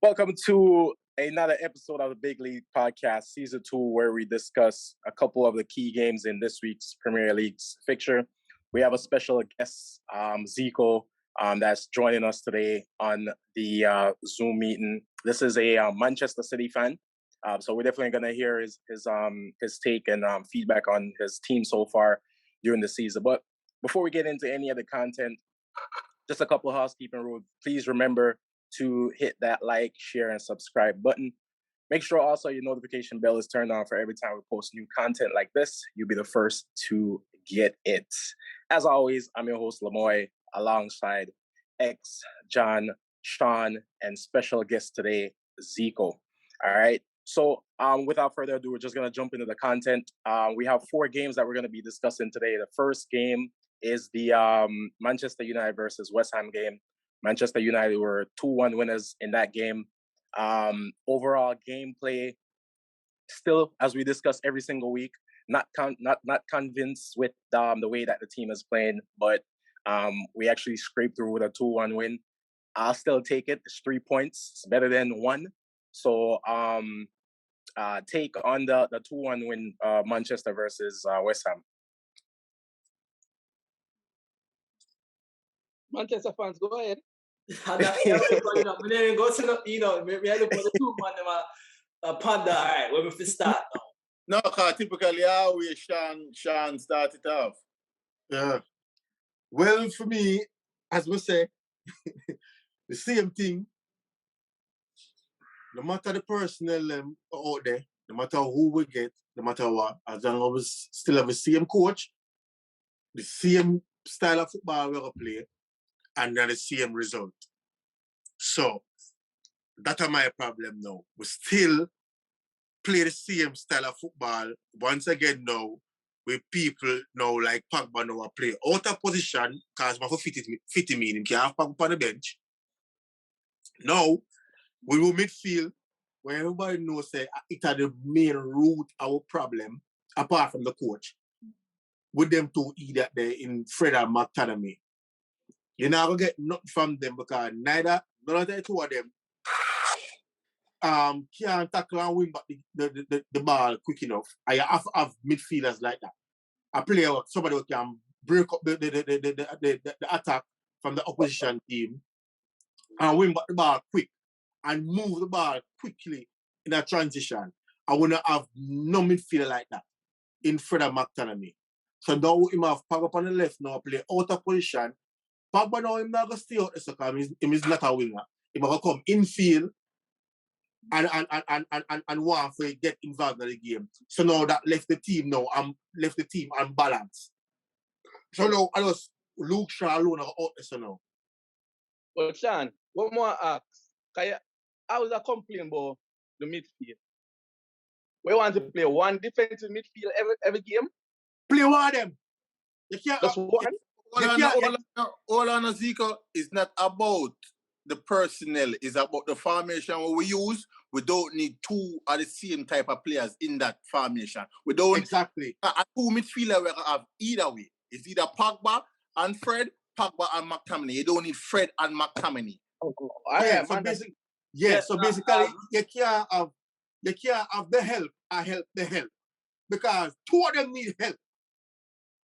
Welcome to another episode of the Big League podcast, season 2, where we discuss a couple of the key games in this week's Premier League's fixture. We have a special guest, Zico, that's joining us today on the Zoom meeting. This is a Manchester City fan, so we're definitely going to hear his take and feedback on his team so far during the season. But before we get into any of the content, just a couple of housekeeping rules. Please remember to hit that like, share, and subscribe button. Make sure also your notification bell is turned on for every time we post new content like this. You'll be the first to get it. As always, I'm your host, Lamoy, alongside X, John, Sean, and special guest today, Zico. All right. So without further ado, we're just going to jump into the content. We have 4 games that we're going to be discussing today. The first game is the Manchester United versus West Ham game. Manchester United were 2-1 winners in that game. Overall gameplay, still, as we discuss every single week, not convinced with the way that the team is playing, but we actually scraped through with a 2-1 win. I'll still take it. It's 3 points. It's better than 1. So take on the 2-1 win, Manchester versus West Ham. Manchester fans, go ahead. Maybe I look for the 2-1 panda. All right, where we start now? No, because typically always Sean start it off. Yeah. Well, for me, as we say, the same thing. No matter the personnel out there, no matter who we get, no matter what, as long as we still have the same coach, the same style of football we're going to play, and then the same result. So, that's my problem now. We still play the same style of football once again now, with people now like Pogba now play out of position because we have to fit him in. He can't have Pogba on the bench. Now, we will midfield where everybody knows that it's the main root of our problem, apart from the coach. With them two either there in Fred and McTominay. You're not going to get nothing from them because none of the two of them can't tackle and win back the ball quick enough. I have midfielders like that. A player, somebody who can break up the attack from the opposition team and win back the ball quick and move the ball quickly in a transition. I want to have no midfielder like that in Fred and McTominay. So now we have Pogba on the left now play out of position. Pogba now him not going to stay out there because he is not a winger. He going to come infield and want to get involved in the game. So now that left the team unbalanced. So now I just Luke Shaw alone out there so now. Well, Sean, what more ask? I was complaining about the midfield. We want to play one defensive midfield every game. Play one of them. You can't. Just one. All on Zico is not about the personnel, it's about the formation we use. We don't need 2 of the same type of players in that formation. We don't exactly a 2 midfielder we have either way. It's either Pogba and Fred, Pogba and McTominay. You don't need Fred and McTominay. Basically, you can't have the help. I help the help because 2 of them need help.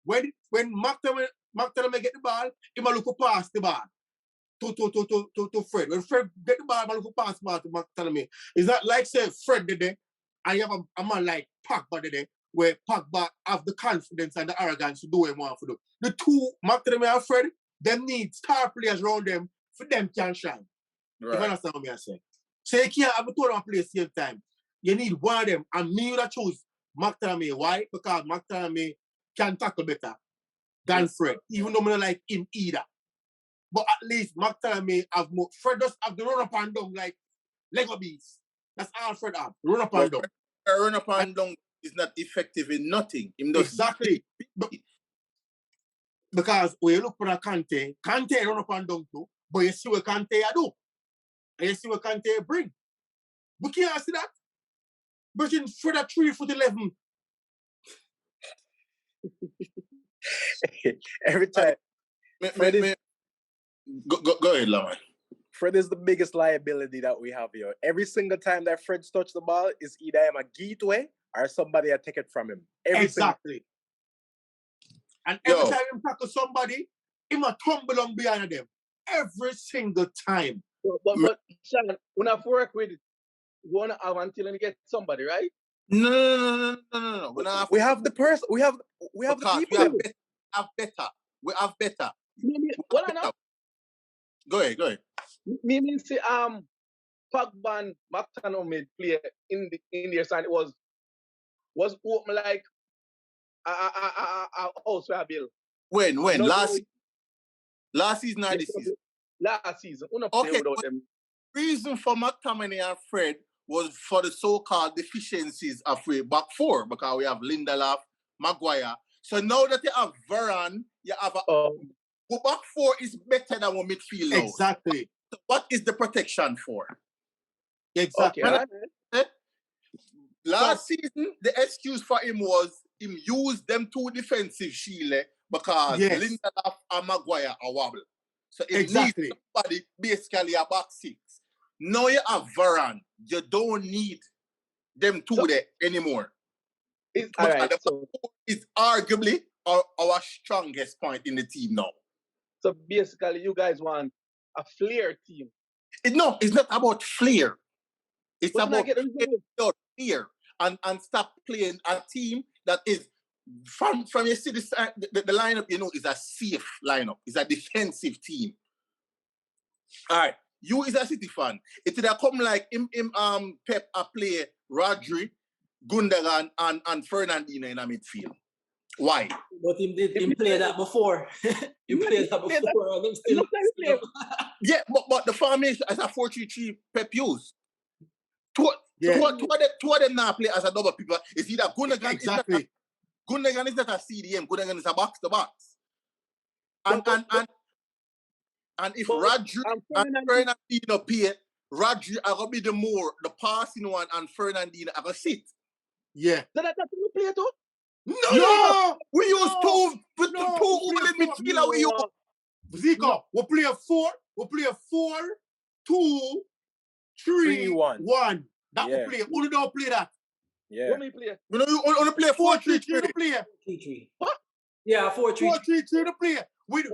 When McTominay get the ball, he might look past the ball to Fred. When Fred get the ball, he might look past the ball to McTominay. It's not like say Fred did it, and you have a man like Pogba did it, where Pogba have the confidence and the arrogance to do what he want to do. The 2, McTominay and Fred, them need star players around them for them can shine. Right. If you understand what I'm saying. So you can't have 2 of them play at the same time. You need one of them, and me would choose McTominay. Why? Because McTominay can tackle better than Fred, even though I don't like him either. But at least McTominay have more. Fred does have the run up and down like Lego beats. That's all Fred have. Run up and down. Run up and down is not effective in nothing. Exactly. Because when you look for a Kante run up and down too, but you see what Kante do. And you see what Kante bring. We can't see that. But in Fred at 3'11". Every time Go ahead, Lamar. Fred is the biggest liability that we have here. Every single time that Fred's touch the ball, is either him a gateway or somebody a take it from him. Exactly. And every time he tackle somebody, he must tumble on behind them. Every single time. But Sean, when I work with it, you want to have until you get somebody, right? No. We have the person. We have the people. We have better. What I know? Go ahead. Me mean say Pogba and McTominay play in their side. It was open like a house where I build. When last season or this season? Last season. Okay. Without them. Reason for McTominay and Fred was for the so-called deficiencies of the back four, because we have Lindelof, Maguire. So now that you have Varane, you have the back four is better than our midfield now. Exactly. So what is the protection for? Exactly. Okay, Last season, the excuse for him was him use them two defensive shield because Lindelof and Maguire are wobble. So it needs somebody basically a back six. Now you have Varane. You don't need them two there anymore. It's arguably our strongest point in the team now. So basically, you guys want a flair team. No, it's not about flair. It's about flair and stop playing a team that is from you see the lineup, is a safe lineup. It's a defensive team. All right. You is a City fan. It would have come like Pep play Rodri, Gundogan, and Fernandinho in a midfield. Why? But him play that before. You played that before. And still yeah, but the formation as a 4-3-3 Pep used. Two of them now play as a double people. It's either Gundogan Gundogan is not a CDM. Gundogan is a box to box. And if Rodri and Fernandinho play, Rodri are going to be the passing one, and Fernandinho are going to sit. Yeah. So that's the play too? No! We use two in midfield. We use Zico. We play a 4. We play a 4-2-3-1. That we play. Who don't play that? Yeah. What me play? We only play 4-3-3 to play. 4-3-3. What? Yeah, 4-3-3. 4-3-3 to play. Wait.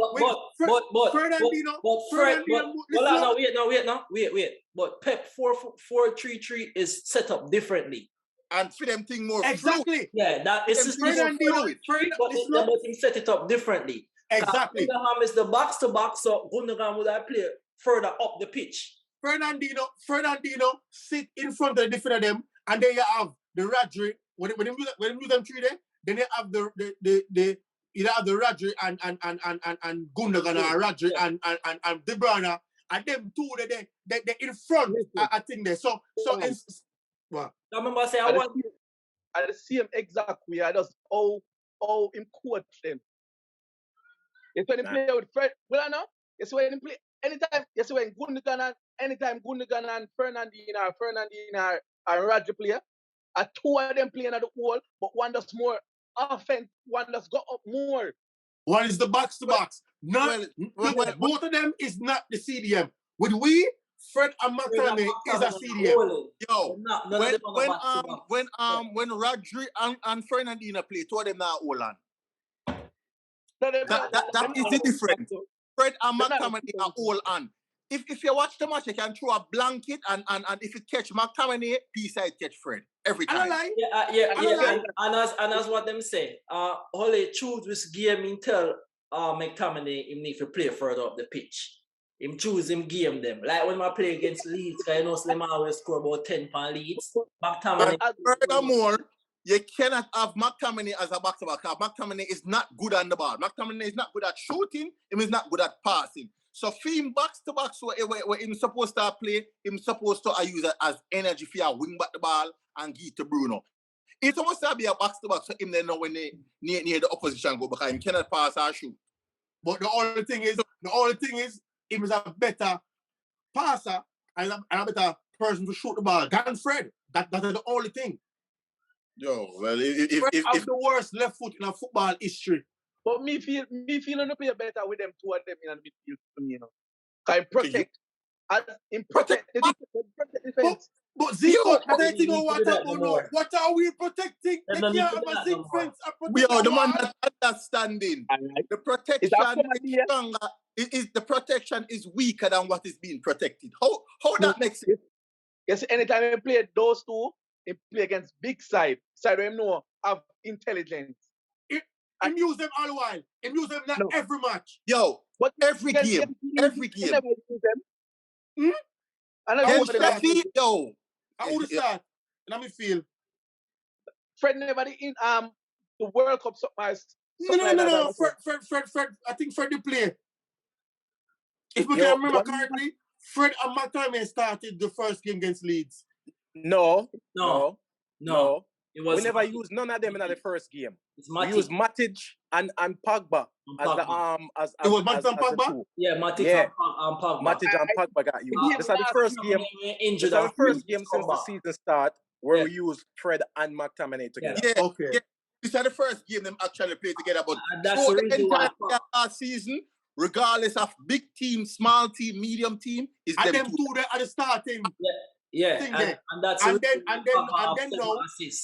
But Pep 4-3-3 is set up differently. And for them thing more exactly. Fluid. Yeah, that is just fluid, but he set it up differently. Exactly. Gundogan is the box to box, so Gundogan would have played further up the pitch. Fernandinho sit in front of the different of them, and then you have the Rodri. When you do them three there, then you have the you have the Rodri and Gundogan or Rodri and De Bruyne, and them two they in front. I think there. So it's what? I remember saying I see him exact way. I just how him coach them. It's when he play with Fred. Well, I know. It's when he play anytime. It's when Gundogan and Fernandinho and Rodri play. Two of them playing at the wall, but one does more offense. One does go up more. One is the box to box. Both of them is not the CDM. With we. Fred and McTominay is a CDM. Yo, when Rodri and Fernandinho play, two of them now all on. That is the difference. Fred and McTominay are all on. If you watch the match, you can throw a blanket and if you catch McTominay, P-side catch Fred every time. And as what them say, Holly choose this game in tell McTominay him need to play further up the pitch. Him choose him game them. Like when I play against Leeds, because you know Slim always score about 10 pound Leeds. McTominay. Furthermore, you cannot have McTominay as a back-to-back. McTominay is not good on the ball. McTominay is not good at shooting. He is not good at passing. So for him box-to-back, where he's supposed to play, he's supposed to use it as energy for your wing back the ball and give to Bruno. It's supposed to be a box-to-back, so him then know when they near the opposition go because he cannot pass or shoot. But the only thing is, he is a better passer and a better person to shoot the ball than Fred. That is the only thing. Yo, well, Fred has the worst left foot in a football history. But me feel on the play better with them two of them in the midfield to me, you know. Can protect. As in protect the defense. But Zico, I think what are we protecting? They can't have a zinc fence. The man that's understanding. The protection is stronger. The protection is weaker than what is being protected. How that makes sense? Yes, anytime they play those two, they play against big side where they know have intelligence. Him use them all the while. Him use them not every match. Yo, but every game. Never use them. And I would start. And I feel. Fred never in the World Cup No. Fred. I think Fred did play. If we can remember correctly, Fred and McTominay started the first game against Leeds. No. It was we never used none of them in the first game. We used Matic and Pogba as the as it was Matic and Pogba? Yeah, Matic and Pogba. Matic and Pogba got used. This is the first game. This is the first game since the season start where we used Fred and McTominay together. Yeah, okay. Yeah. This is the first game them actually played together, but that's the entire last season, regardless of big team, small team, medium team, is and them two there at the starting. Yeah, and that's and then now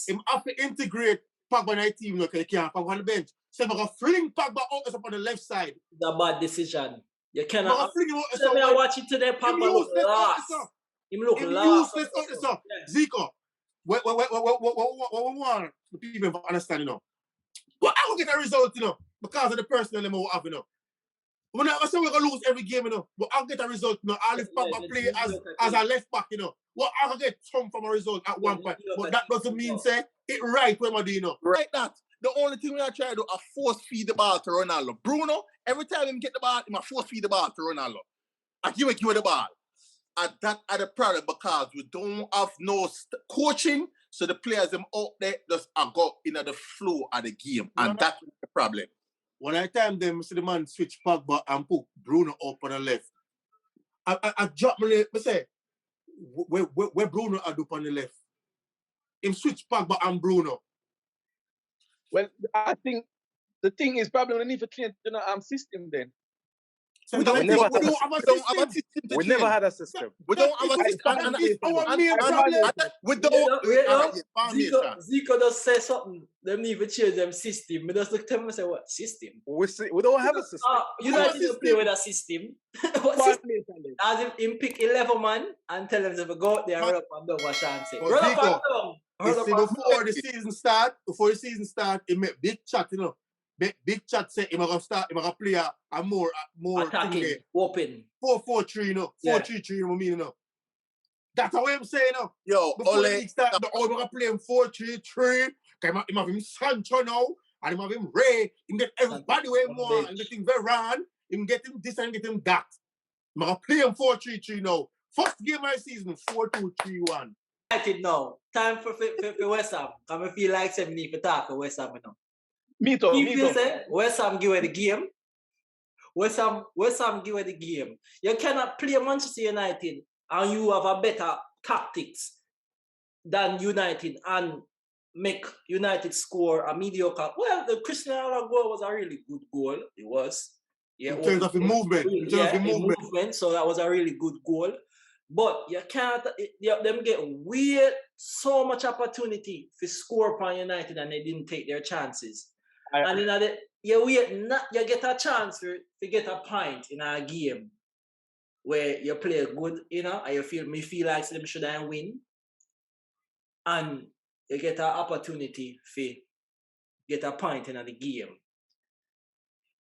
him have to integrate Pogba in the team. Okay, can't Pogba on the bench. So I'm gonna fling Pogba out up on the left side. The bad decision. You cannot. I watch it today. Pogba look lost. Him look lost. Zico, what we want the people to understand, you know. But I will get a result, you know, because of the personnel they have, you know. We're not saying we're gonna lose every game, you know. But I'll get a result, you know. I'll if Pogba play as a left back, you know. Well, I'll get some from a result at one point. But that doesn't mean say it right when I do, you know. Right that. The only thing we are trying to do is force feed the ball to Ronaldo. Bruno, every time he get the ball, he must force feed the ball to Ronaldo. And he will give the ball. And that are the problem because we don't have no coaching, so the players them out there just go in the flow of the game. And that's the problem. When I time them, see the man switch Pogba and put Bruno up on the left. I drop my leg, I say, where Bruno are up on the left? Him switch Pogba and Bruno. Well, I think the thing is probably we need to change the system then. So we don't have a system. We never had a system. We don't have a system. Zico does say something. Them need to change them system. We just look at them and say, what system? We don't have a system. You don't need to play with a system. What system? As if him pick 11 man and tell them to go out there and run up and down what Sean say. Run up and down. Before the season start, he make big chat, you know. Big chat say he's gonna start, he's gonna play a more attacking, open. 4-4-3, you know. 4-3-3, you know what I mean, you know. That's what I'm saying, you know. Yo, before the league start, we're gonna play him 4-3-3. He have him Sancho now, and he have him Ray. He get everybody where he want, and get him Varane, he get him this and get him that. I'm gonna play him 4-3-3 now. First game of the season, 4-2-3-1. United now. Time for West Ham. I feel like 70 for talk for West Ham now. Me too. Say West Ham give away the game. West Ham give away the game. You cannot play Manchester United and you have a better tactics than United and make United score a mediocre. Well, the Cristiano Ronaldo goal was a really good goal. It was. Yeah, in terms of the movement. So that was a really good goal. But you can't, them get weird, so much opportunity to score upon United and they didn't take their chances. And you get a chance to get a point in a game where you play good, you know, and you feel like them should I win. And you get an opportunity to get a point in the game.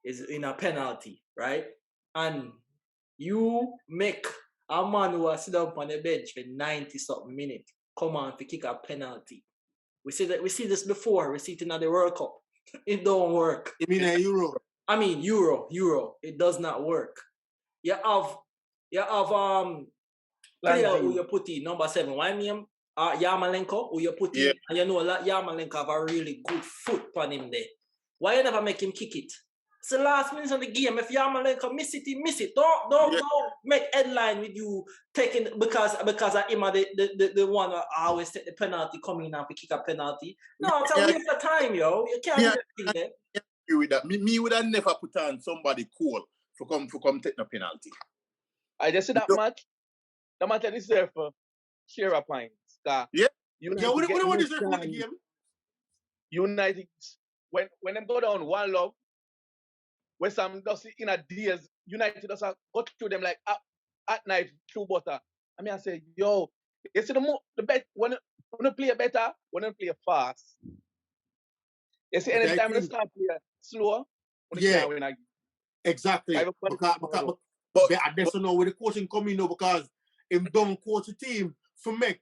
Is in a penalty, right? And you make a man who has sit down on the bench for 90-something minutes come on to kick a penalty. We see this before. We see it in the World Cup. It don't work. You mean a Euro? I mean Euro. It does not work. You have player who you put in number 7. Why name? Yarmolenko who you put in, and you know Yarmolenko have a really good foot on him there. Why you never make him kick it? It's the last minutes of the game. If Yarmolenko miss it, he miss it. Don't make headline with you taking because of him the one that always take the penalty coming in and kick a penalty. No, it's a waste of time, yo. You can't do anything there. agree with that. Me would have never put on somebody cool for come take no penalty. I just see that match. The match is there for share of points. Yeah. Yeah, what is there for the game? United, when them go down 1-0, West Ham does it in a days, United does go through them like at night through butter. I mean, I say, yo, you see the bet when you play better, when you play fast. You see, anytime you start play slow, when you can't win again. Exactly. But I just don't know where the coaching come in now because him don't coach the team for make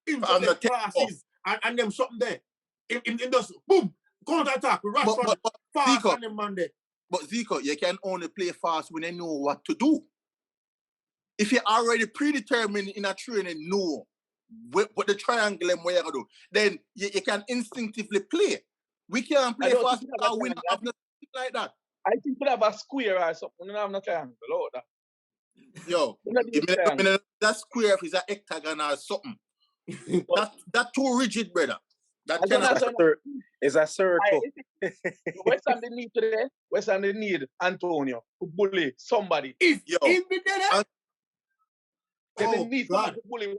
him the classes and them something there. Him just boom, counter attack, rush on fast on them man there. But Zico, you can only play fast when you know what to do. If you're already predetermined in a training, know what the triangle and what you do, then you can instinctively play. We can't play fast without win nothing like that. I think we have a square or something. We don't have no triangle. Look that. Yo, that square is an hectagon or something. That's too rigid, brother. That is a circle. West Ham they need today. West Ham they need Antonio to bully somebody. They need somebody to bully.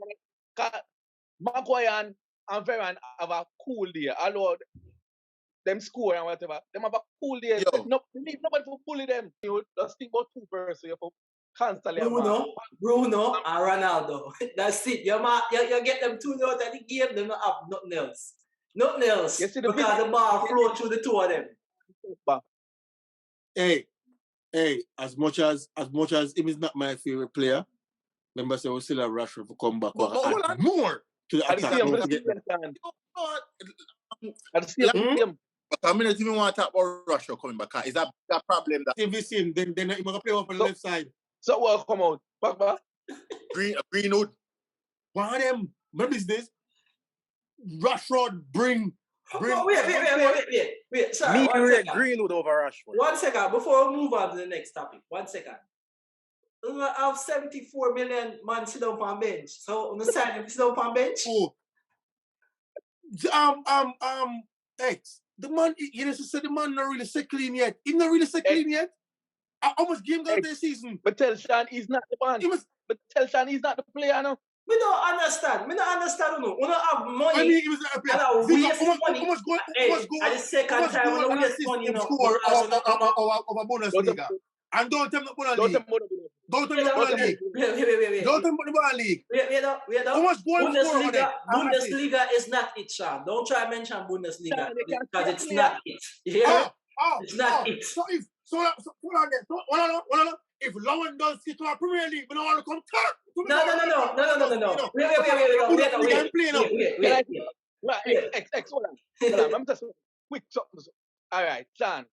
Maguire and Ferran have a cool day. Although them score and whatever, them have a cool day. They need nobody to bully them. You just think about 2 persons. You have constantly. Bruno and Ronaldo. That's it. You get them 2 out of the game. They don't have nothing else. Nothing else. Because the ball flow through the 2 of them. Hey, as much as him is not my favorite player, remember say we still have Rashford to come back and more to the attack. But I mean, even want to talk about Rashford coming back. Is that a problem? That if we see him, then he must play off on the left side. So what come out? Pogba? Greenwood. One of them. What is this? Rashford bring. Wait. Sorry, Greenwood over Rashford. 1 second before we move on to the next topic. 1 second. We have 74 million man sit down on bench. So on the side, if sit down on bench. X. The man, you know, say the man not really set clean yet. He's not really set clean yet. How much game got this season? But tell Sean he's not the man. But tell Sean he's not the player now. We don't understand. We don't understand. No. We don't have money. I mean, he was not a player. And we waste money. How much goal? At the second time, we waste money. Score of Bundesliga. And don't tell me the Bundesliga. Don't tell me the Bundesliga. Wait. Don't tell me the Bundesliga. Wait. How much goal? Bundesliga is not it, Sean. Don't try to mention Bundesliga because it's not it. Yeah? It's not it. So hold on. If Lowen does get to our Premier League, we don't want to come third. No. Wait. Hold on. I'm just quick something. All right, Sean.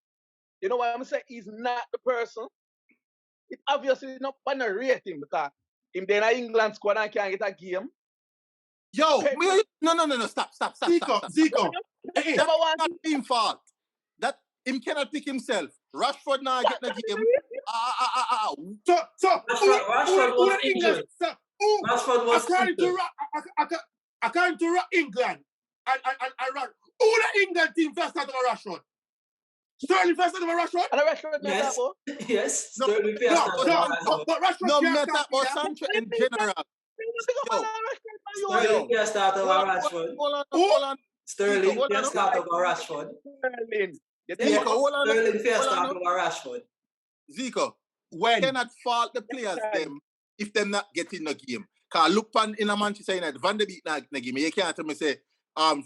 You know what I'm saying? He's not the person. It's obviously not going to rate him because if they're in England squad and can't get a game. Yo, no. Stop. Zico. That's not his fault. That him cannot pick himself. Rashford now get the game. Rashford was injured. Rashford was injured. According to England and Rashford. Who the England team first started with Rashford? Sterling first started with Rashford? And Rashford yes. Sterling first started. But Rashford no, not that about Sancho in general. Sterling first started with Rashford. Hold on. Sterling first started with Rashford. Sterling first started with Rashford. Zico, when cannot fault the players them if them not getting the game. Cause look in a Manchester United, Van de Beek not in the game. You can't tell me say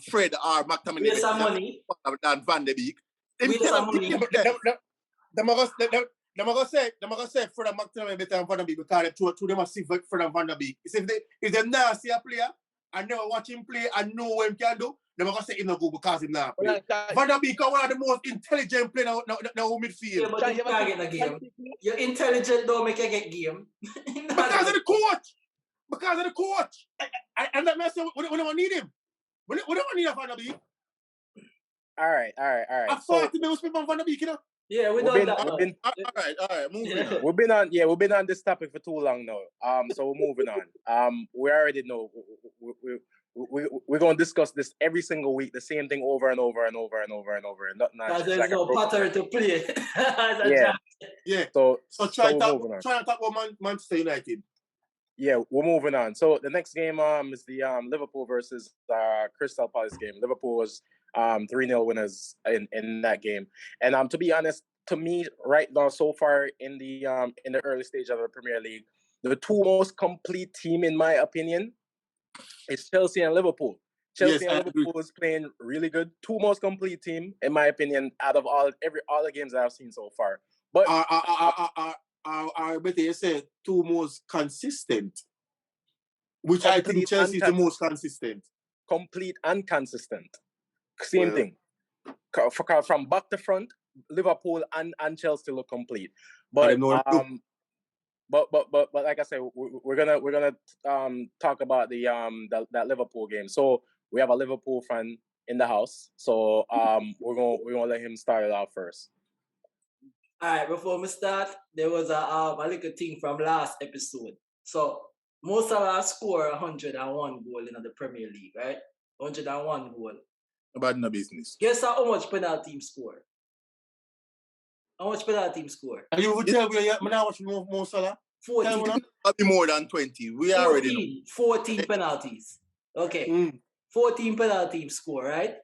Fred or McTominay with some money than Van de Beek. With some money. Them are gonna say Fred and McTominay better than Van de Beek because two them are see Fred and Van de Beek. If they not see a player and never watch him play and know what him can do, they're gonna say him not good because him not play. Van de Beek is one of the most intelligent players now midfield. Yeah, but you can't get the game. You're intelligent, don't make you get game. Because of the coach. And that mess we don't need him. We don't need a Van de Beek. All right. I thought he was spent on Van de Beek, you know. Yeah, we know that. All right, moving on. We've been on this topic for too long now. So we're moving on. We already know we're going to discuss this every single week, the same thing over and over and over and over and over. And because there's no pattern to play. Yeah. So try to talk about Manchester United. Yeah, we're moving on. So the next game is the Liverpool versus Crystal Palace game. Liverpool was 3-0 winners in that game. And to be honest, to me, right now, so far in the early stage of the Premier League, the two most complete team, in my opinion, is Chelsea and Liverpool. Chelsea and Liverpool is playing really good. Two most complete team, in my opinion, out of all the games that I've seen so far. But I bet you say two most consistent. Which I think Chelsea is the most consistent. Complete and consistent. Same thing. From back to front, Liverpool and Chelsea look complete. But but like I said, we're gonna talk about that Liverpool game. So we have a Liverpool fan in the house. So we're gonna let him start it out first. All right, before we start, there was a little thing from last episode. So Mo Salah scored 101 goal in the Premier League, right? 101 goal. About no business. Guess how much penalty team score? How much penalty team score? And you would tell me, I'm not watching Mo Salah. 14. Be more than 20. We already know. 14 penalties. Okay. 14 penalty team score, right?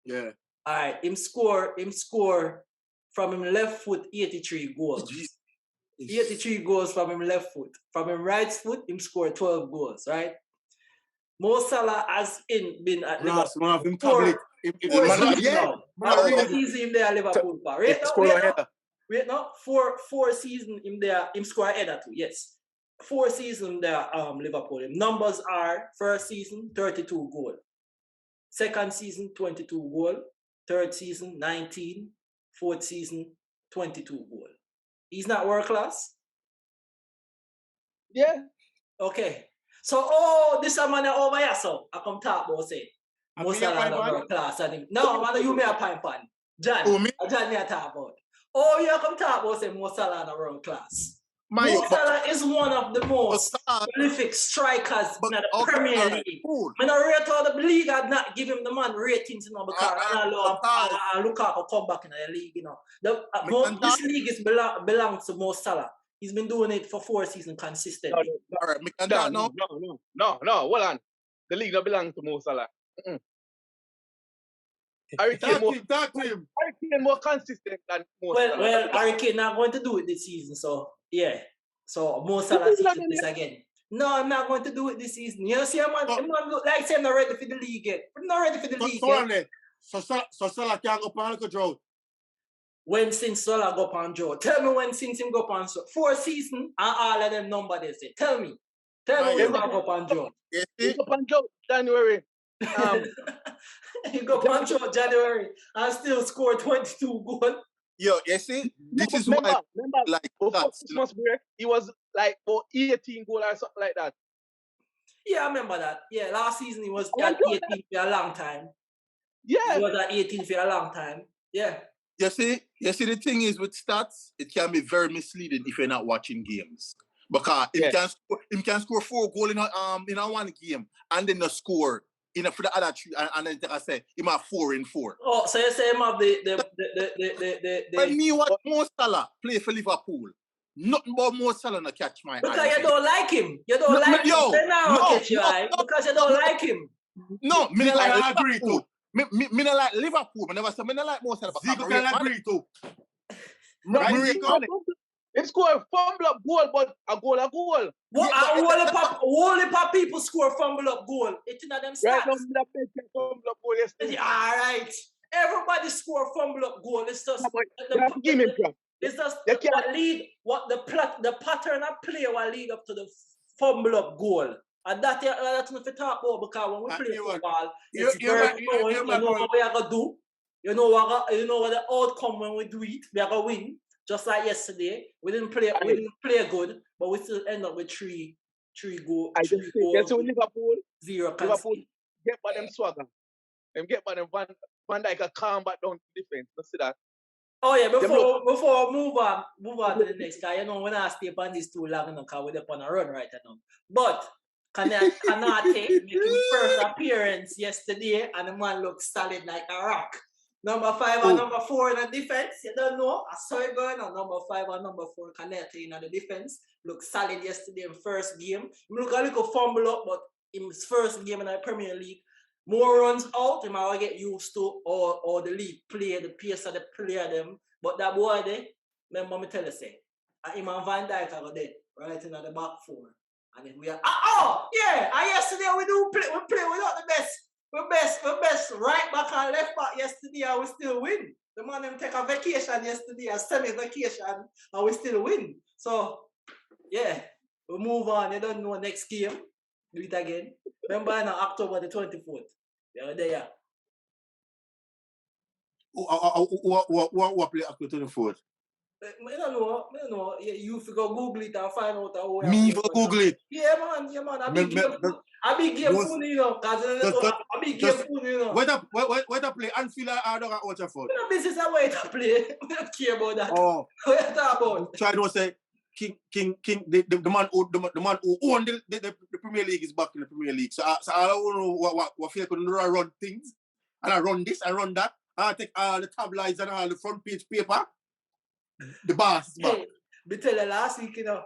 Yeah. All right. Him score from him left foot 83 goals. 83 goals from him left foot. From him right foot, him scored 12 goals, right? Mo Salah has been at Liverpool. Four seasons there at Liverpool. Wait, no. Four seasons in there, him score header too, yes. 4 seasons there, Liverpool. Him numbers are first season, 32 goal. Second season, 22 goal. Third season, 19. Fourth season, 22 goal. He's not world class? Yeah. Okay. So, this is a man over here, so I come talk about say. Most of them world class. No, man, you may have pine pan. John, me I talk about. Oh, you come talk about say Mo Salah in world class. Mo Salah is one of the most prolific strikers in the Premier League. I don't rate all the league. I'd not give him the man ratings, you know, because Lukaku come back in the league, you know. This league belongs to Mo Salah. He's been doing it for 4 seasons consistently. No, hold on. The league don't belong to Mo Salah. Harry Kane more consistent than Mo Salah. Well, Harry Kane not going to do it this season, so yeah. So Mo Salah season this again. No, I'm not going to do it this season. You see, man look like I'm not ready for the league yet. I'm not ready for the league yet. So Salah can't go on a drought. When since Salah go on drought? Tell me when since him go on 4 seasons and all of them number they say. Tell me when he go on drought. He go on drought January. He go on drought January and still score 22 goals. Yo, you see, this is why like Christmas break, he was like for 18 goals or something like that. Yeah, I remember that. Yeah, last season he was at 18 for a long time. Yeah. He was at 18 for a long time. Yeah. You see, the thing is with stats, it can be very misleading if you're not watching games. Because he can score 4 goals in a one game and then the score for the other 3 and then I say he have 4 in 4. Oh, so you say him have the When me watch Mo Salah play for Liverpool, nothing but Mo Salah no catch my eye. Because you don't like him. You don't like him. Catch your eye because you don't like him. No, me not like Liverpool. Me not like Liverpool. I never say me not like Mo Salah. Zico can agree too. He scored a fumble up goal, but a goal. What? All the people score fumble up goal. It's in them stats. Right now, fumble up goal yesterday. All right. Everybody score fumble up goal. It's just it's just what the pattern of play will lead up to the fumble up goal. And that's not to talk about because when we play football, it's very you know what we are gonna do. You know what the outcome when we do it, we are gonna win. Just like yesterday, we didn't play good, but we still end up with 3 goals. I just think that's what Liverpool 0 Liverpool get by them swagger. Them get by them Van Dijk a calm back down defense. You see that? Oh yeah, before move on to the next guy. You know, when I stay on this too long, because we're on a run right now. But Kanate make his first appearance yesterday, and the man looks solid like a rock. Number 5 and number 4 in the defense, you don't know. I saw it going on number 5 and number 4 Kanate in the defense. Looked solid yesterday in first game. He look a little fumble up, but in his first game in the Premier League, more runs out, he might get used to, or the league play, the pace of the player them. But that boy there, remember me tell you say, him and Van Dijk are there, right in the back 4. And then we are, yeah, and yesterday we play without the best right back and left back yesterday, and we still win. The man them take a vacation yesterday, a semi-vacation, and we still win. So, yeah, we move on. You don't know next game. Do it again. Remember on October the 24th. Yeah, there. What play October 24th? I don't know. Yeah, you figure Google it and find out how. Me for Google it. Yeah, man. I big game phone, you know. I big game phone, you know. Where to play? Anfield or Old Trafford? No business a way to play. I don't care about that. Oh. What you talk about? Try to say King, the man who owned the Premier League is back in the Premier League. So I don't know what feel could run things. And I run this, I run that. I take all the tabloids and all the front page paper. The boss is back. Hey, we tell you last week, you know,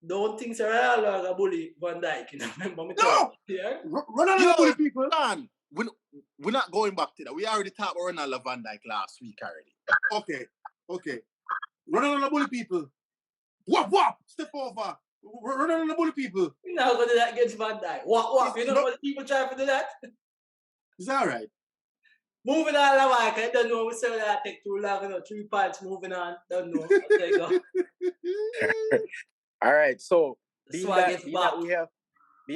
don't think so real like a bully Van Dijk, you know. Remember me No! yeah? Run on the bully people. Man, we're not going back to that. We already talked about Ronaldo Van Dijk last week already. Okay. Run on the bully people. Wap! Step over. Run on the bully people. You're not going to do that against Van Dijk. Wap. You know what people try to do that? Is that right? Moving on, Mike. I don't know. We say that take too long. You know, 3 parts. Moving on. Don't know. There you go. All right. So being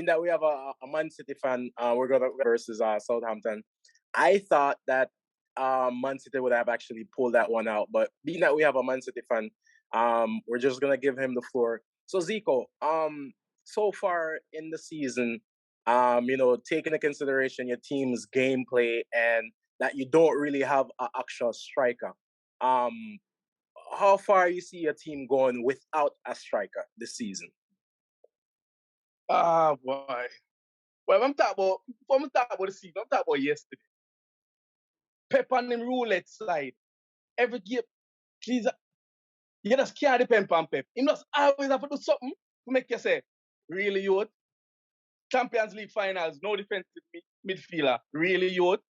that we have a Man City fan, we're gonna versus Southampton. I thought that Man City would have actually pulled that one out, but being that we have a Man City fan, we're just gonna give him the floor. So Zico, so far in the season, taking into consideration your team's gameplay and that you don't really have an actual striker, how far you see your team going without a striker this season? Ah, boy. Well, I'm talking about the season. I'm talking about yesterday. Pep on them roulette slide. Every game, please, you just can't depend on Pep. He must always have to do something to make you say, really, youth? Champions League finals, no defensive midfielder, really, youth?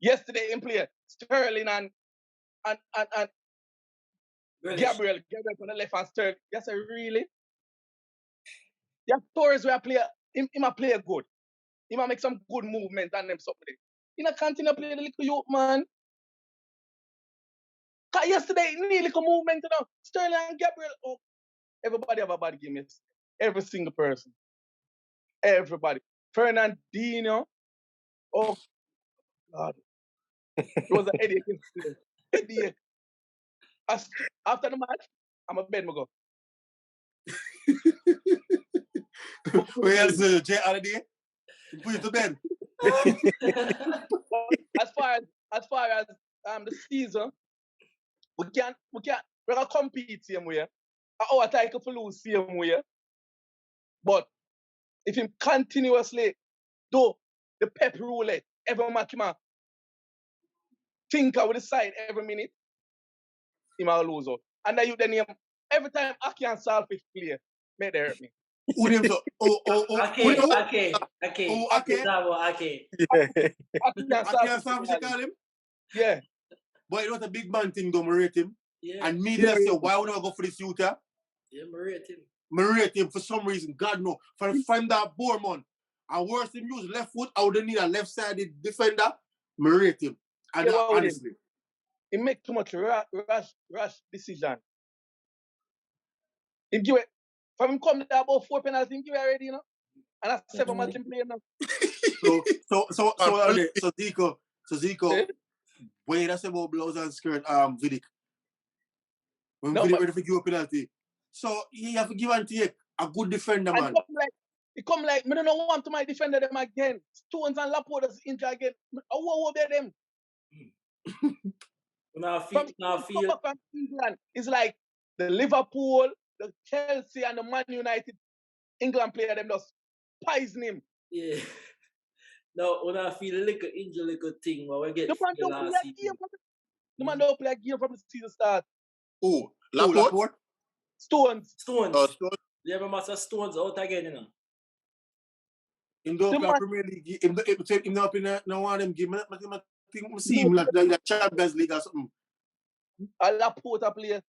Yesterday, in play Sterling and Gabriel on the left and Sterling. You say, really? Yeah, Torres will play. He might play good. He might make some good movements and them something. He not continue to play the little youth, man. Cause yesterday, nearly little movement, you know. Sterling and Gabriel, everybody have a bad game yesterday. Every single person. Everybody. Fernandinho. Oh, God. It was a headache yesterday. Headache. After the match, I'm a bed, go. Where else Jay Holiday? Put you to bed. As far as the season, we gonna compete same way. Our title for lose same way. But if him continuously do the Pep roulette every match, him tinker with the side every minute, he might lose out. And then you then every time Aki and Salfish play, may they hurt me. Who them so? Okay. Aki and Salfish call him? Yeah. But it was a big man thing, though, I rate him. Yeah. And media say, why would I go for this youth? Yeah, I rate him. I rate him for some reason. God no. From that Bournemouth. And worse than use left foot, I would need a left-sided defender. I rate him. And yeah, honestly. He make too much rash decision. He give it, from him come there about 4 penalties, he give it already, you know? And that's 7 matches in play now. So Zico, wait, that's about blouse and skirt, Vidic. When Vidic ready to give a penalty. So he have to give and take a good defender, man. He come like, I don't want to my defender them again. Stones and Laporta's injured again. What about them? Now From England, it's like the Liverpool, the Chelsea, and the Man United England player them just poison him. Yeah. Now, when I feel a little injury, little thing, when we get The man the don't play last a game. season. The man don't play a game from the season start. Who? Laporte? Stones. Stones. Stones. You ever master Stones out again, you know? In the Premier League, him up in no one of them game. I think I see him like the Champions League or something. A Laporte play.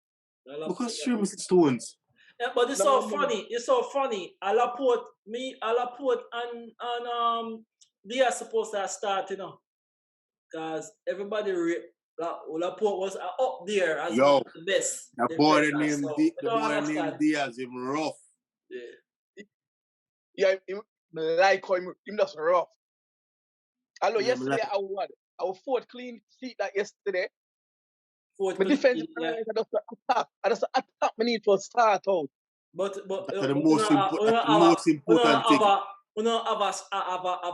Because sure, Mr. Stones. Yeah, but it's so funny. It's so funny. Laporte and they are supposed to start, you know, because everybody Laporte was up there as one of the best. The boy named Diaz, him rough. Yeah, him like him just rough. Although yesterday our fourth clean sheet that yesterday. Fourth clean defense sheet, yeah. I just attack me need to start out. But that's the most important thing. We don't have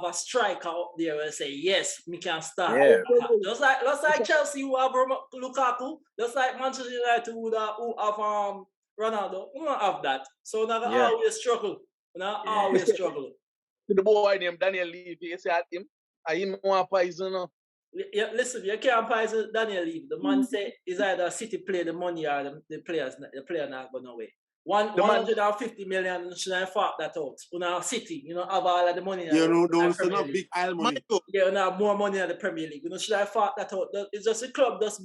a striker up there and say, yes, we can start. Yeah. Just like Chelsea who have Lukaku, just like Manchester United who have Ronaldo. We don't have that. So we're not always struggle. The boy named Daniel Levy, you see at him? I him want poison. Yeah, listen, you can't poison Daniel Levy. The man say is either City play the money or the player not going away. 150 million should I fuck that out. Una City, you know, have all of the money. Don't say no big aisle money. Yeah, you have more money in the Premier League. You know, should I fuck that out? It's just a club just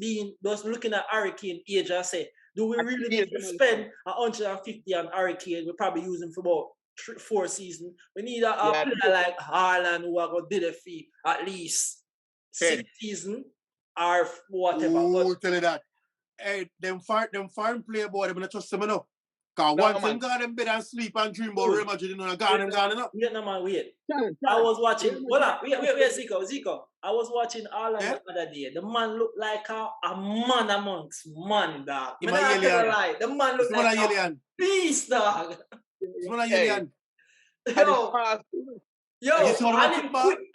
looking at Hurricane age and say, do we really need to spend 150 on Hurricane? We probably use him for about 4 seasons. We need a player like Haaland who are going to do the fee at least 6 seasons or whatever. I'll tell you that. Hey, them foreign player boy, they're going to trust them enough. Because once them got them bed and sleep and dream about Real Madrid, you know, gone enough. Wait. I was watching, wait, Zico. I was watching all of the other day. The man looked like a man amongst man, dog. The man looked like a beast, dog. Yo, and him quick.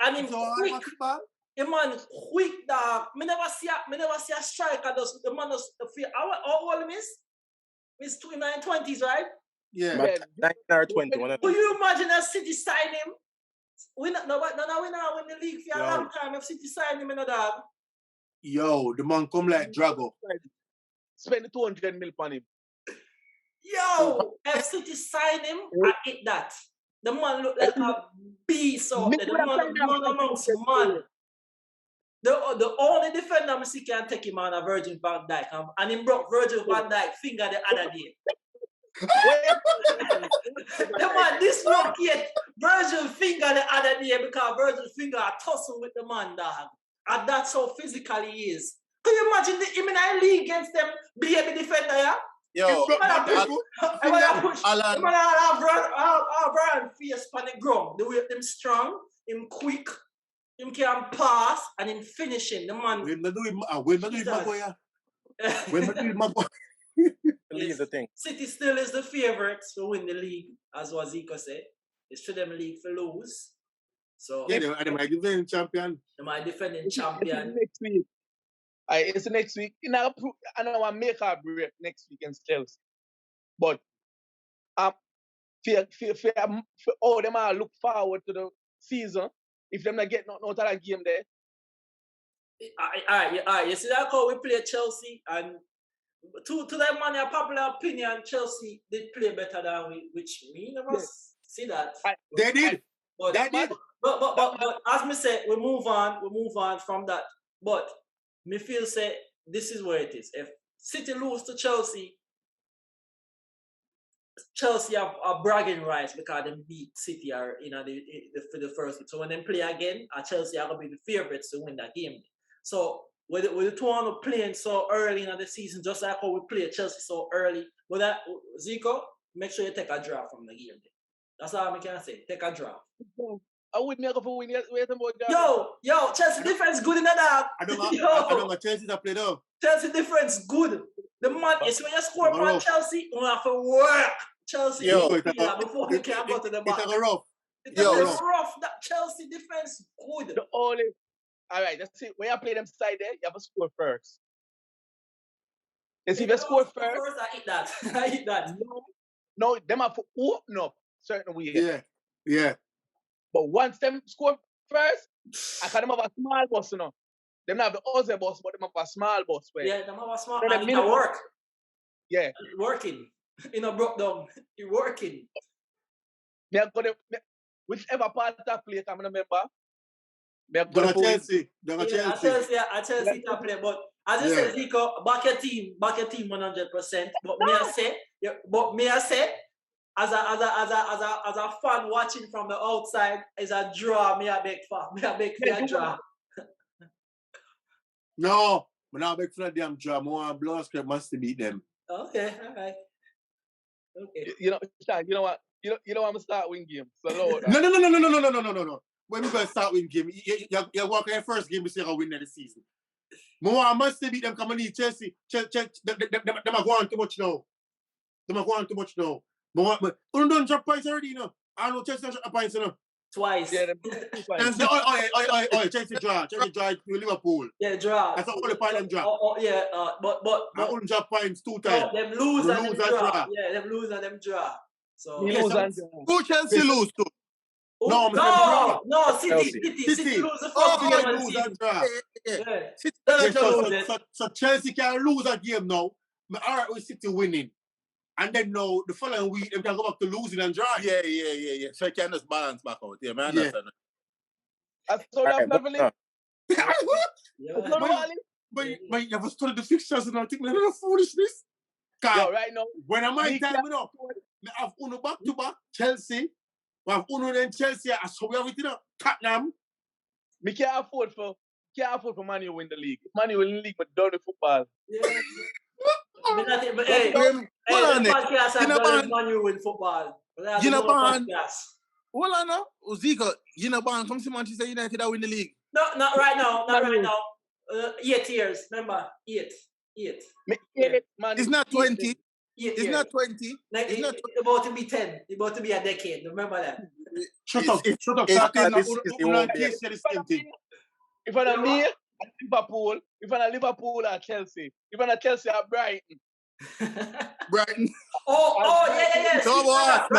The man quick, dog. Me never see a striker. The man does feel. How old is? He's in his 20s, right? Yeah. 19 or 20. Could you imagine a City sign him? We not win the league for a long time. If City sign him in a dog. Yo, the man come like Drago. Spend 200 mil on him. Yo, if City sign him, I hit that. The man look like a beast out there. The man amongst man. The only defender I see can take him on a Virgil van Dijk. And he broke Virgil van Dijk finger the other day. The man dislocate Virgil finger the other day because Virgil finger tussle with the man, dog. And that's how physical he is. Can you imagine him in a league against them baby defender, yeah? Yo, Alan. Brian face on the ground. The way him strong, him quick. Him can pass and him finishing the man. When do it, Maguire? Believe the thing. City still is the favourites to win the league, as what Zico said. It's for them league for lose. So they might defend champion. They might defending champion. Next week. It's next week. I know I make a break next week against Chelsea. But for all them I look forward to the season. If them not get out of that game there. All right. You see that how we play Chelsea, and to that man, a popular opinion, Chelsea did play better than we, which we never see that. They did. But as me say, we move on from that. But me feel say this is where it is. If City lose to Chelsea have a bragging rights because they beat City for the first week. So when they play again, Chelsea are going to be the favourites to win that game. So with the two on playing so early in the season, just like how we play Chelsea so early, but that Zico, make sure you take a draw from the game. That's all I can say. Take a draw. I wouldn't make up for winning. Yo, Chelsea defense good in that. I don't know Chelsea to play though. Chelsea defense good. The man is when you score on Chelsea, you have to work. Chelsea before you can go to the back. It's rough. That Chelsea defense good. All right, that's it. When you play them side there, you have to score first. If you score first, I hit that. No, them have to open up certain way. Yeah. But once them score first, I can have a small bus, you know. Them not have the other bus, but them have a small bus. Where Yeah, them have a small, then and it work. Yeah. It's working. You know, broke down. It's working. Me have got whichever part of play, I'm remember. Me have Don't got Chelsea. I Chelsea can play, but as you said, Zico, back your team 100%. But me I say, as a fan watching from the outside, is a draw. Me a big fan. Me a big fan draw. No, I'm not big fan of damn draw. I want blow script must beat them. Okay, all right. Okay. You know what? You know I'm gonna start win games. So Lord, No. When we gonna start winning game, you walk your first game, you say I win the season. I must beat them. Come on, Chelsea. Them are going too much now. But don't drop points already, you know. I know Chelsea drop points, you know. Twice. Yeah, Chelsea draw with Liverpool. Yeah, draw. That's the only point them draw. But I only drop points 2 times. No, them lose and them draw. Yeah, them lose and them draw. So lose and draw. Who Chelsea lose to? No, City lose the first game of the season. So Chelsea can lose a game now. All right, with City winning. And then now, the following week, they can go back to losing and draw. Yeah. So you can just balance back out. Yeah, man, I understand. That's so that level. But you never studied the fixtures and I think they're not foolishness. Yo, right now, when I'm my time, you know, I have Uno back to back, Chelsea. We have Uno then Chelsea, so we have it, you know, Tottenham. Me can't afford for Man U win the league. Man U win the league, but don't the football. Yeah. But hey, the podcast has done Man U win football. You know, Ban. Hold on now. Zico, you know, Ban, come see Manchester United that win the league. No, not right now. 8 years. Remember, 8. It's not 20. It's not 20. It's about to be 10. It's about to be a decade. Remember that. Shut up. If I'm not me, Liverpool. If I'm not Liverpool or Chelsea. If I'm not Chelsea or Brighton. Brighton. Yeah. So about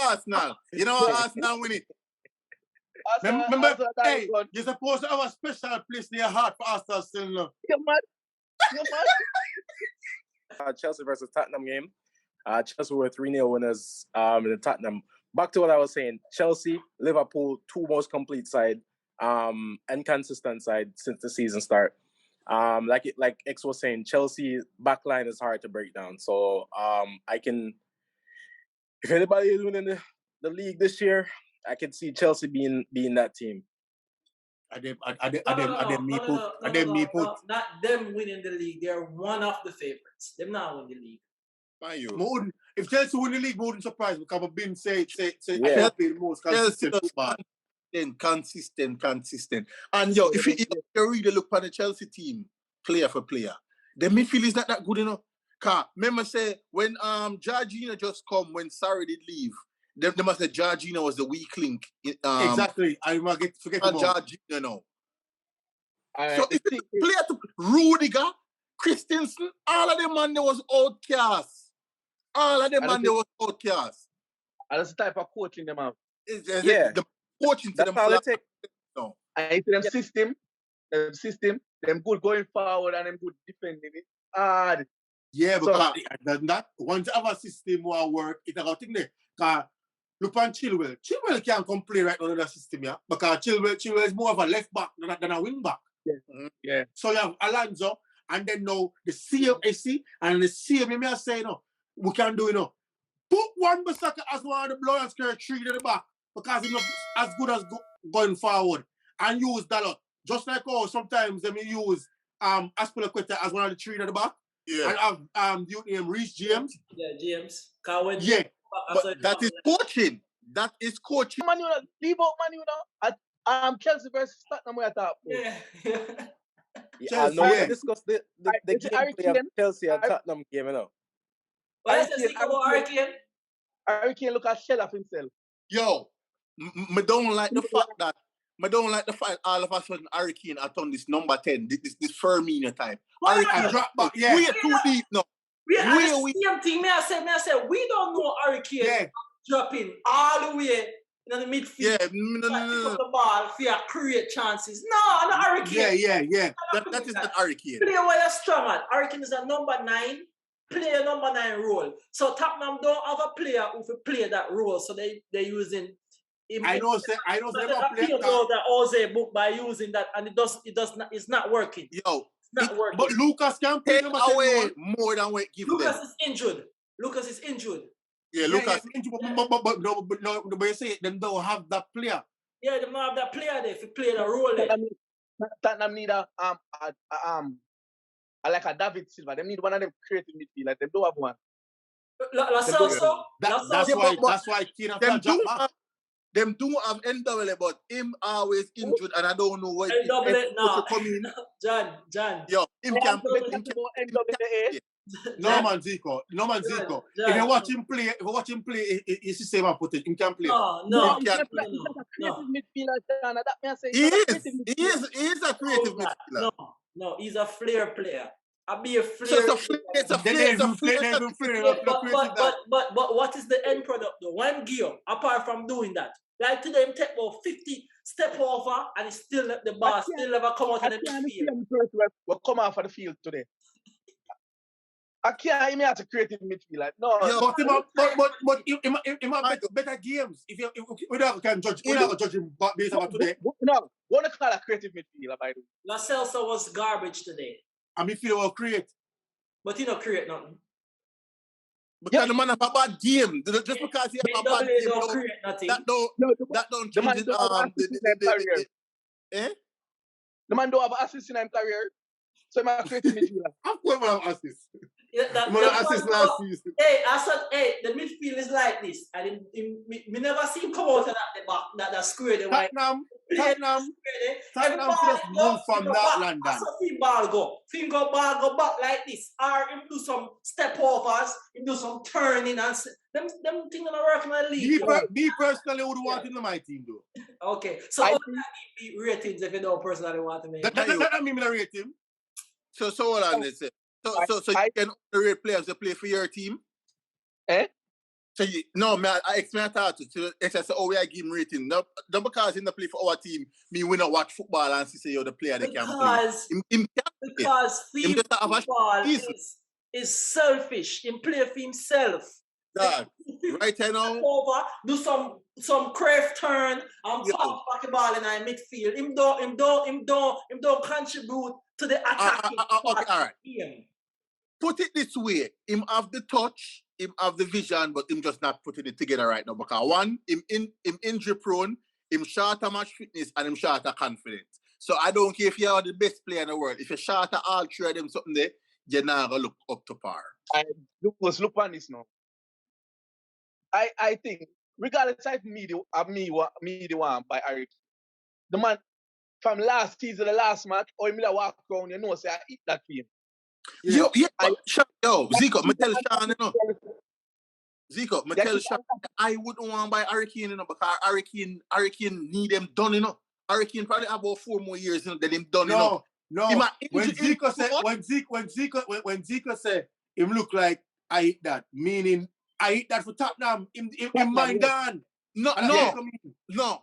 Arsenal. You know how Arsenal win it. Remember, hey, you're supposed to have a special place in your heart for Arsenal still now. You're mad. Chelsea versus Tottenham game. Chelsea were 3-0 winners in the Tottenham. Back to what I was saying. Chelsea, Liverpool, 2 most complete side and consistent side since the season start. Like X was saying, Chelsea backline is hard to break down. So if anybody is winning the league this year, I can see Chelsea being that team. Not them winning the league. They're one of the favorites. Them not winning the league. If Chelsea win the league, I wouldn't surprise me because I've been saying yeah. the most consistent. And yo, if you really look at the Chelsea team, player for player, the midfield is not that good enough. Cause remember say when Jorginho just come when Sarri did leave, they must say Jorginho was the weak link. Exactly. I forget about Jorginho now. So if you player to Rudiger, Christensen, all of them man they was outcast. And that's the type of coaching them have. The coaching to them. No. I see them them good going forward and them good defending it hard. Yeah, because that once you have a system will work, it's a thing there. Because look on Chilwell. Chilwell can't come play right now in that system, yeah. Because Chilwell is more of a left back than a wing back. Yeah. So you have Alonso, and then now the CMAC and the CM, I say, no, we can do, put one Bissaka as one of the blow and scare 3 to the back because he's not as good as going forward and use Dalot. Just like how sometimes they may use Aspilicueta as one of the 3 at the back. Yeah. And have Reece James. Yeah, James. Yeah. But that is coaching. That is coaching. Man, leave out Man, Chelsea versus Tottenham we are talking. Yeah, I know we discussed the gameplay of Chelsea and Tottenham game, Why is it Harry Kane? Harry Kane look at shell of himself. Yo, I don't like the fact all of a sudden Harry Kane at on this number 10, this Firmino type. Harry Kane drop back. Yeah. We are too deep now. We are the same thing. Me I say, we don't know Harry Kane dropping all the way in the midfield. Yeah, Pick up the ball, fear create chances. No, not Hurricane. Yeah. That is not Hurricane. Play where you're strong at. Hurricane is a number 9. Play a number 9 role. So Tottenham don't have a player who will play that role. So they're using him. I know say about play that Jose book by using that, and it's not working. Yo, Not working. But Lucas can play take number 10 away role. more than what give Lucas them. is injured. Lucas is injured. Yeah, Lucas. But you say them don't have that player. Yeah, they don't have that player there if you play the role there. Tottenham need like a David Silva. They need one of them creative midfielders. They don't have one. That's why Kane have to back. Them do have NWA, but him always injured, and I don't know what. NWA, John. Yo, him can play. NWA. No man, Zico. If you watch him play, it's the same footage. He can play. No. He's a creative midfielder. He is a creative midfielder. No, he's a flair player. I'll be a flair. It's a flair. But what is the end product though? One gear, apart from doing that. Like today, him take about 50 step over and he still let the bar still never come out in the midfield. We'll come out for the field today. I can't even have a creative midfielder. No. But he might better games. If we don't can judge, we don't judge him based on today. No, what do you call a creative midfielder, by the way? La Celso was garbage today. And midfielder will create. But he don't create nothing. Because the man have a bad game. Just because he have a bad game, don't create nothing. that don't The man change don't have The man don't have assist in his career. So I'm a creative midfielder. Of course, man have assist. Assist last season. Hey, I said, the midfield is like this. And me never see him come out of that square. Tottenham just move from that London. That's how the ball go. Ball go back like this. Or him do some step overs, him do some turning and them things are working in the league. Me personally would want him in my team though. Okay. So how can be ratings if you don't personally want to make that doesn't mean I rate him. So hold on, let's say. So you can rate players to play for your team? So I explain that to you. It's just we are give him rating. Not because he not play for our team, me we not watch football and see you're the player they can play. Because football is selfish. He play for himself. Dog, right now. Over, do some craft turn and pass back the ball in our midfield. Him don't contribute to the attacking. Okay, all right. Put it this way: him have the touch, him have the vision, but him just not putting it together right now. Because one, him injury prone, him short of match fitness, and him short of confidence. So I don't care if you are the best player in the world. If you're short of all three of them something there, you're not gonna look up to par. Look on this now. I think, regardless of me the one by Eric, the man from last season, the last match, or him walk around, say I eat that for him. Yo, Zico, me tell Sean, Zico, me tell Sean, I wouldn't want to buy Hurricane, because Hurricane need them done, Hurricane probably have about 4 more years, than him done, No. When Zico said, him look like I eat that, meaning I eat that for Tottenham in mind done. No,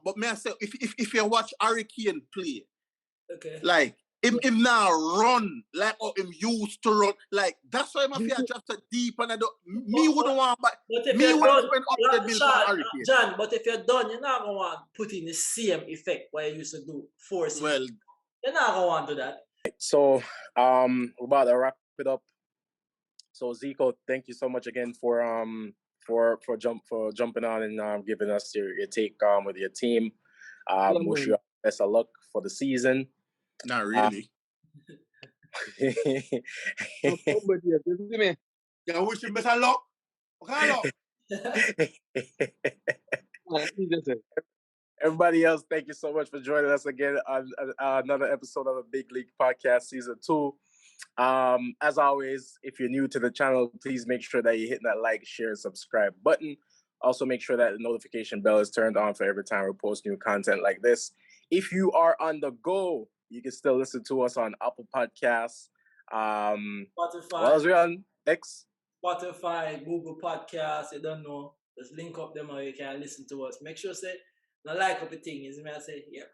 but may I say, if you watch Hurricane play, okay, like him now run like how him used to run, like that's why my fear dropped so deep, and I don't. Me wouldn't want, but me wouldn't spend up the bill for Hurricane. John, but if you're done, you're not gonna want to put in the same effect what you used to do. Force. Well, you're not gonna want to do that. So, we're about to wrap it up. So Zico, thank you so much again for jumping on and giving us your take with your team. Wish you best of luck for the season. Not really. I wish you best of luck. Everybody else, thank you so much for joining us again on another episode of the Big League Podcast Season 2. As always, if you're new to the channel, please make sure that you're hitting that like, share, and subscribe button. Also, make sure that the notification bell is turned on for every time we post new content like this. If you are on the go, you can still listen to us on Apple Podcasts. Spotify. What else we on? X? Spotify, Google Podcasts. You don't know. Just link up them or you can listen to us. Make sure say not like up the thing, is me I say, yeah.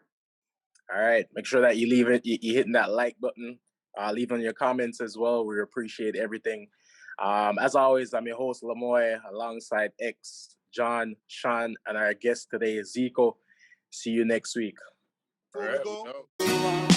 All right. Make sure that you leave it, you hitting that like button. Leave on your comments as well. We appreciate everything. As always, I'm your host, Lamoy, alongside X, John, Sean, and our guest today is Zico. See you next week. All right.